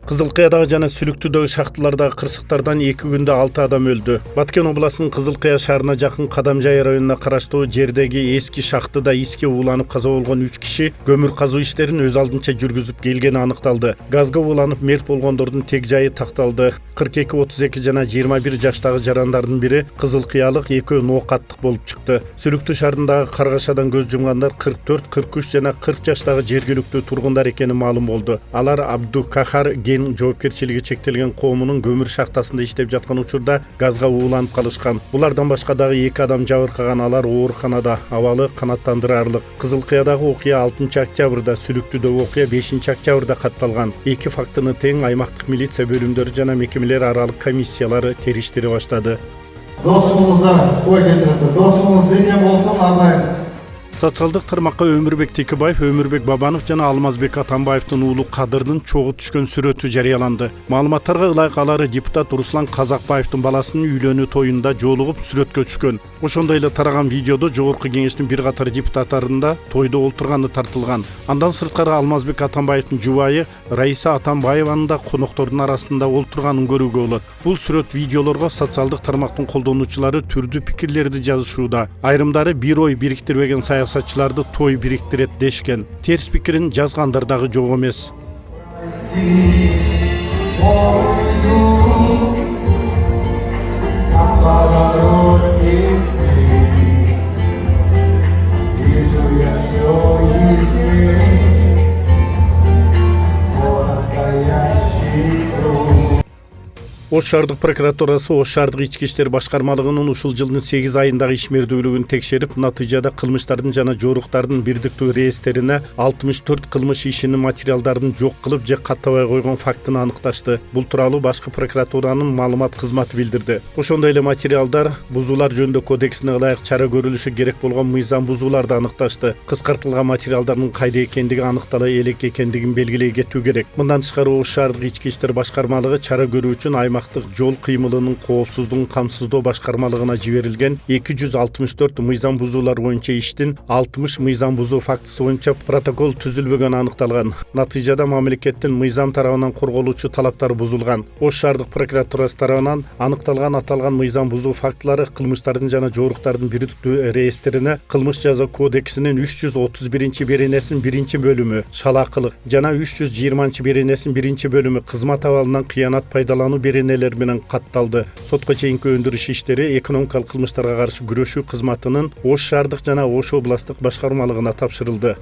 Кызыл Кыядагы жана Сүлүктүүдөгү шахталардагы кырсыктардан 2 күндө 6 адам өлдү. Баткен областынын Кызыл Кыя шаарына жакын Кадамжай районуна караштуу жердеги эски шахтыда иске ууланып каза болгон 3 киши көмүр казуу иштерин өз алдынча жүргүзүп келгени аныкталды. Газга ууланып мерт болгондордун тег жайы такталды. 42-32 жана 21 жаштагы жарандардын бири кызыл кыялык, экөө ноокаттык болуп чыкты. Сүлүктүү шаарындагы каргашадан көз жумгандар 44, 43 жана 40 жаштагы жергиликтүү тургундар экени маалым болду. Алар Абдукахар жоопкерчилиги чектелген коомунун көмүр шахтасында иштеп жаткан учурда газга ууланып калышкан. Булардан башка дагы 2 адам жабыркаган, алар ооруканада, абалы канааттандырарлык. Кызыл Кыядагы окуя 6 октябрда, Сүлүктүүдөгү окуя 5 октябрда катталган. Эки фактыны тең аймактык милиция бөлүмдөрү жана мекемелер аралык комиссиялары териштире баштады. Досуңуздар ой кетиресиз. Досуңуз менен болсун арнайы. Социалдык тармакка Өмүрбек Текебаев, Өмүрбек Бабанов жана Алмазбек Атамбаевдин уулу Кадырдын чогуу түшкөн сүрөтү жарыяланды. Маалыматтарга ылайык алары депутат Руслан Казакбаевдин баласынын үйлөнүү тоюнда жолугуп сүрөткө түшкөн. Ошондой эле тараган видеодо жогорку кеңештин бир катар депутаттарында тойдо олтурганы тартылган. Андан сырткары Алмазбек Атамбаевдин жубайы Раиса Атамбаеванын да коноктордун арасында олтурганын көрүүгө болот. Бул сүрөт видеолорго социалдык тармактын колдонуучулары түрдүү пикирлерди жазышууда. Айрымдары бир ой бириктирбеген саясатчыларды той бириктирет дешкен. Терс пикирин жазгандар дагы жок эмес. Ош шаардык прокуратурасы Ош шаардык ички иштер башкармалыгынын ушул жылдын 8 айындагы ишмердүүлүгүн текшерип, натыйжада кылмыштардын жана жоруктардын бирдиктүү реестрине 64 кылмыш ишинин материалдарын жок кылып же каттабай койгон фактын аныкташты. Бул тууралуу башкы прокуратуранын маалымат кызматы билдирди. Ошондой эле материалдар бузуулар жөнүндө кодексине ылайык чара көрүлүшү керек болгон мыйзам бузууларды аныкташты. Кыскартылган материалдардын кайда экендиги аныктала элек экендигин белгилей кетүү керек. Мындан тышкары Ош шаардык ички иштер башкармалыгы чара көрүү үчүн жол кыймылынын коопсуздугун камсыздоо башкармалыгына жиберилген 264 мыйзам бузуулар боюнча иштин 60 мыйзам бузуу фактысы боюнча протокол түзүлбөгөнү аныкталган. Натыйжада мамлекеттин мыйзам тарабынан корголуучу талаптары бузулган. Ош шаардык прокуратурасы тарабынан аныкталган аталган мыйзам бузуу фактылары кылмыштардын жана жоруктардын бирдиктүү реестрине кылмыш жаза кодексинин 331 беренесинин 1-бөлүмү шалаакылык жана 320 беренесинин 1-бөлүмү кызмат абалынан кыянат пайдалануу беренелери менен катталды. Сотко чейинки өндүрүш иштери экономикалык кылмыштарга каршы күрөшүү кызматынын Ош шаардык жана Ош областтык башкармалыгына тапшырылды.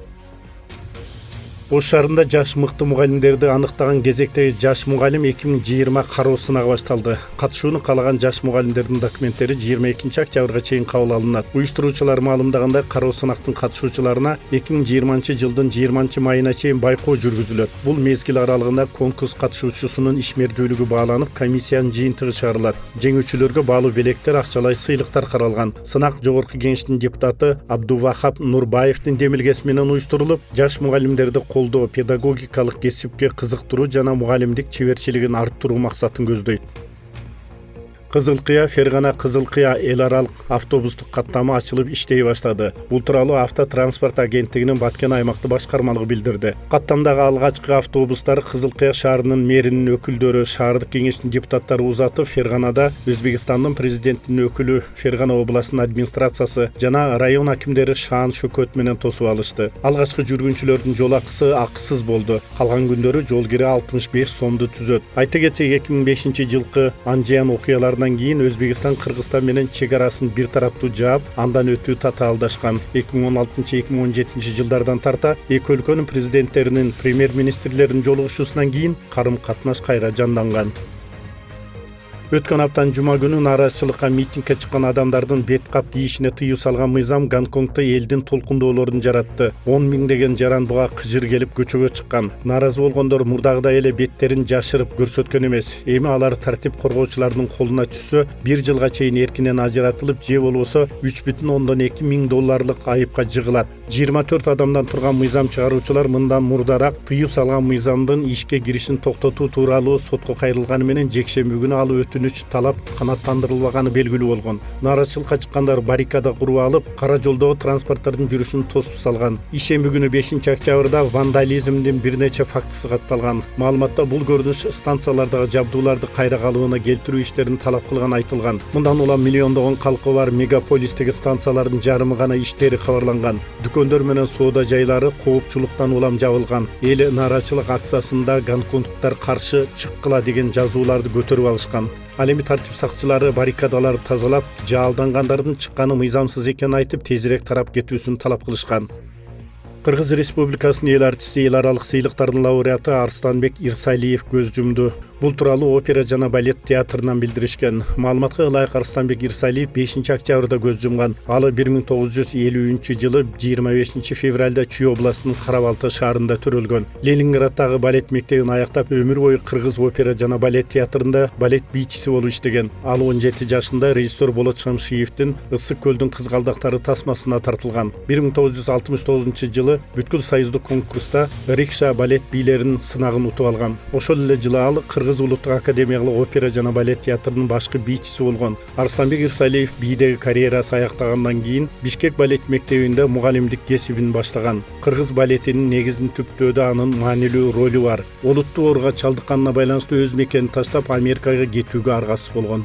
Ош шаарында жаш мыкты мугалимдерди аныктаган кезектеги жаш мугалим 2020 кароо сынагы башталды. Катышууну каалаган жаш мугалимдердин документтери 22 октябрга чейин кабыл алынат. Уюштуруучулар маалымдагандай, кароо сынактын катышуучуларына 2020 жылдын 20 майына чейин байкоо жүргүзүлөт. Бул мезгил аралыгында конкурс катышуучусунун ишмердүүлүгү бааланып, комиссиянын жыйынтыгы чыгарылат. Жеңүүчүлөргө баалуу белектер, акчалай сыйлыктар каралган. Сынак жогорку кеңештин депутаты Абдувахап Нурбаевдин демилгеси менен уюштурулуп, жаш мугалимдерди колдоо, педагогикалык кесипке кызыктыруу жана мугалимдик чеберчилигин арттыруу максатын көздөйт. Кызыл Кыя Фергана Кызыл Кыя эл аралык автобустук каттамы ачылып иштей баштады. Бул тууралуу Автотранспорт агенттигинин Баткен аймактык башкармалыгы билдирди. Каттамдагы алгачкы автобустар Кызыл Кыя шаарынын мэринин өкүлдөрү, шаардык кеңештин депутаттары узатып, Ферганада Өзбекстандын президентинин өкүлү, Фергана областынын администрациясы жана район акимдери Шаан Шөкөт менен тосуп алышты. Алгачкы жүргүнчүлөрдүн жол акысы акысыз болду. Калган күндөрү жол кире 65 сомду түзөт. Айта кетсек, 2005 жылкы Анжиян окуяларынан кийин Өзбекстан Кыргызстан менен чек арасын бир тараптуу жаап, андан өтүү татаалдашкан. 2016-2017 жылдардан тарта эки өлкөнүн президенттеринин, премьер-министрлеринин жолугушуусунан кийин карым-катнаш кайра жанданган. Өткөн аптанын жума күнү нааразычылыкка митингге чыккан адамдардын бет кап кийишине тыюу салган мыйзам Гонконгдо элдин толкундоолорун жаратты. 10 миңдеген жаран буга кыжыр келип көчөгө чыккан. Нааразы болгондор мурдагыдай эле беттерин жашырып көрсөткөн эмес. Эми алар тартип коргоочулардын колуна түшсө, 1 жылга чейин эркинен ажыратылып, же болбосо $3,2 миң айыпка жыгылат. 24 адамдан турган мыйзам чыгаруучулар мындан мурдараак тыюу салган мыйзамдын ишке киришин токтотуу тууралуу сотко кайрылганы менен жекшемби күнү алуу өтүнүч талап канааттандырылбаганы белгилүү болгон. Нааразычылыкка чыккандар баррикада куруп алып, кара жолдогу транспорттардын жүрүшүн тосуп салган. Ишемби күнү 5-октябрда вандализмдин бир нече фактысы катталган. Маалыматта бул көрүнүш станциялардагы жабдууларды кайра калыбына келтирүү иштерин талап кылганы айтылган. Мындан улам миллиондогон калкы бар мегаполистеги станциялардын жарымы гана иштери кабарланган. Дүкөндөр менен соода жайлары коопчулуктан улам жабылган. Эл нааразычылык акциясында гонконгдуктар каршы чыккыла деген жазууларды көтөрүп алышкан. Ал эми тартип сакчылары баррикадаларды тазалап, жаалдангандардын чыкканы мыйзамсыз экенин айтып, тезирээк тарап кетүүсүн талап кылышкан. Кыргыз Республикасынын эл артисти, эл аралык сыйлыктардын лауреаты Арстанбек Ирсалиев көз жумду. Бул тууралуу опера жана балет театрынан билдиришкен. Маалыматка ылайык Арстанбек Ирсалиев 5-октябрда көз жумган. Алы 1953-жылы 25 февралда Чүй областынын Кара-Балта шаарында төрөлгөн. Ленинграддагы балет мектебин аяктап, өмүр бою Кыргыз опера жана балет театрында балет бийчиси болуп иштеген. Ал 17 жашында режиссер Болот Шамшиевдин Ысык көлдүн кызгалдактары тасмасына тартылган. 1969-жылы бүткүл союздук конкурста рикша балет бийлеринин сынагын утуп алган. Ошол эле жылы ал Кыргыз улуттук академиялык опера жана балет театрынын башкы бийчиси болгон. Арстанбек Ирсалиев бийдеги карьерасы аяктагандан кийин Бишкек балет мектебинде мугалимдик кесибин баштаган. Кыргыз балетинин негизин түптөөдө анын маанилүү ролу бар. Олуттуу ооруга чалдыкканына байланыштуу өз мекенин таштап Америкага кетүүгө аргасыз болгон.